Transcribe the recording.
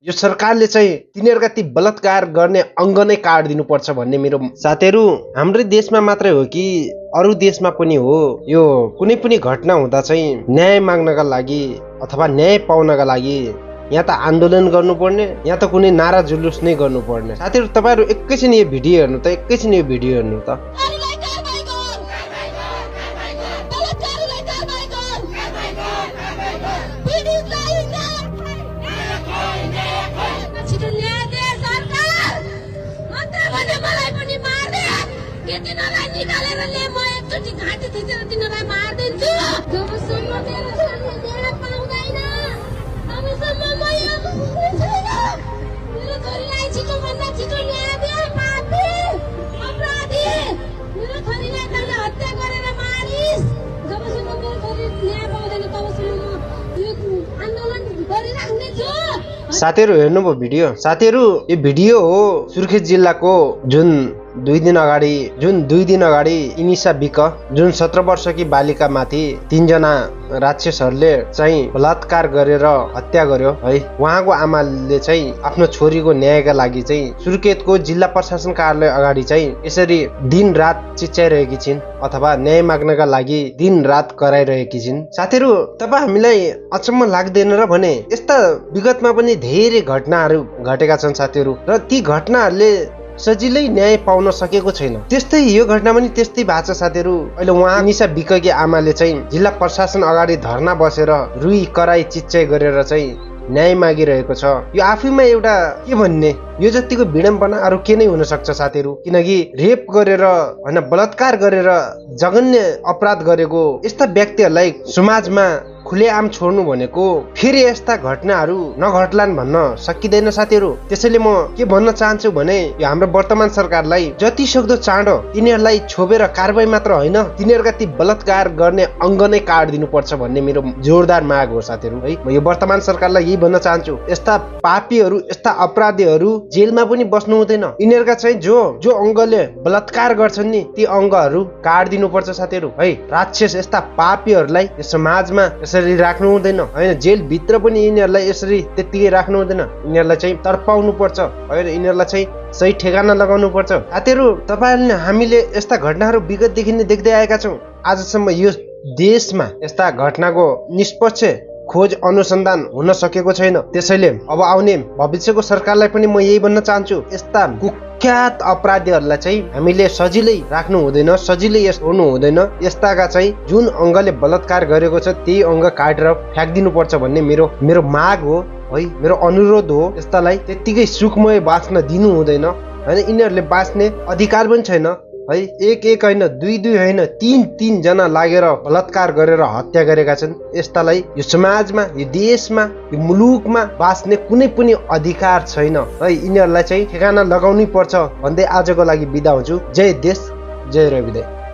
यो सरकारले चाहिँ तिनीहरूका ती बलात्कार गर्ने अङ्ग नै काटिदिनु पर्छ भन्ने मेरो साथीहरू। हाम्रै देशमा मात्रै हो कि अरू देशमा पनि हो, यो कुनै पनि घटना हुँदा चाहिँ न्याय माग्नका लागि अथवा न्याय पाउनका लागि या त आन्दोलन गर्नुपर्ने या त कुनै नारा जुलुस नै गर्नुपर्ने। साथीहरू तपाईँहरू एकैछिन यो भिडियो हेर्नु त, एकैछिन यो भिडियो हेर्नु त। तिनीहरूलाई निकालेर ल्याए म एकचोटि घाँटी थिचेर तिनीहरूलाई मारिदिन्छु। जबसम्म मेरो छोरीले न्याय पाउँदैन तबसम्म म यो छैन। मेरो छोरीलाई छिटोभन्दा छिटो न्याय दे। पापी अपराधी मेरो छोरीलाई तैँले हत्या गरेर मारिस्। जबसम्म मेरो छोरी न्याय पाउँदैन तबसम्म म यो आन्दोलन गरिराख्नेछु। साथीहरू हेर्नुभयो भिडियो? साथीहरू यो भिडियो हो सुर्खेत जिल्लाको जुन दुई दिन अगाडि इनिसा बिक जुन 17 वर्षकी बालिका माथि 3 जना राक्षसहरूले चाहिँ बलात्कार गरेर हत्या गर्यो है। उहाँको आमाले चाहिँ आफ्नो छोरीको न्यायका लागि चाहिँ सुर्खेतको जिल्ला प्रशासन कार्यालय अगाडि चाहिँ यसरी दिन रात चिच्याइरहेकी छिन् अथवा न्याय माग्नका लागि दिन रात कराइरहेकी छिन्। साथीहरू तपाईँ हामीलाई अचम्म लाग्दैन र भने यस्ता विगतमा पनि धेरै घटनाहरू घटेका छन् साथीहरू, र ती घटनाहरूले सजिलै न्याय पाउन सकेको छैन। त्यस्तै यो घटना पनि त्यस्तै भएको छ साथीहरू। अहिले उहाँ निशा बिककी आमाले चाहिँ जिल्ला प्रशासन अगाडि धरना बसेर रुई कराई चिच्चाइ गरेर चाहिँ न्याय मागिरहेको छ। यो आफैमा एउटा के भन्ने, यो जतिको विडम्बना अरू के नै हुन सक्छ साथीहरू। किनकि रेप गरेर होइन बलात्कार गरेर जघन्य अपराध गरेको यस्ता व्यक्तिहरूलाई समाजमा खुलेआम छोड्नु भनेको फेरि यस्ता घटनाहरू नघट्लान् भन्न सकिँदैन साथीहरू। त्यसैले म के भन्न चाहन्छु भने यो हाम्रो वर्तमान सरकारलाई जति सक्दो चाँडो यिनीहरूलाई छोपेर कारबाही मात्र होइन तिनीहरूका ती बलात्कार गर्ने अङ्ग नै काटिदिनु पर्छ भन्ने मेरो जोरदार माग हो साथीहरू है। म यो वर्तमान सरकारलाई यही भन्न चाहन्छु, यस्ता पापीहरू यस्ता अपराधीहरू जेलमा पनि बस्नु हुँदैन। यिनीहरूका चाहिँ जो अङ्गले बलात्कार गर्छन् नि ती अङ्गहरू काटिदिनु पर्छ साथीहरू है। राक्षस यस्ता पापीहरूलाई समाजमा यसरी राख्नु हुँदैन होइन। जेलभित्र पनि यिनीहरूलाई यसरी त्यत्तिकै राख्नु हुँदैन। यिनीहरूलाई चाहिँ तर्पाउनु पर्छ होइन। यिनीहरूलाई चाहिँ सही ठेगाना लगाउनु पर्छ। साथीहरू तपाईँहरूले हामीले यस्ता घटनाहरू विगतदेखि नै देख्दै आएका छौँ। आजसम्म यो देशमा यस्ता घटनाको निष्पक्ष खोज अनुसन्धान हुन सकेको छैन। त्यसैले अब आउने भविष्यको सरकारलाई पनि म यही भन्न चाहन्छु, यस्ता कुख्यात अपराधीहरूलाई चाहिँ हामीले सजिलै राख्नु हुँदैन, सजिलै छोड्नु हुँदैन। यस्ताका चाहिँ जुन अङ्गले बलात्कार गरेको छ त्यही अङ्ग काटेर फ्याँकिदिनु पर्छ भन्ने मेरो माग हो है, मेरो अनुरोध हो। यस्तालाई त्यत्तिकै सुखमय बाँच्न दिनु हुँदैन होइन। यिनीहरूले बाँच्ने अधिकार पनि छैन है। एक होइन, दुई होइन, तीन जना लागेर बलात्कार गरेर हत्या गरेका छन्। यस्तालाई यो समाजमा यो देशमा यो मुलुकमा बाँच्ने कुनै पनि अधिकार छैन है। यिनीहरूलाई चाहिँ ठेगाना लगाउनै पर्छ भन्दै आजको लागि बिदा हुन्छु। जय देश जय रविदास।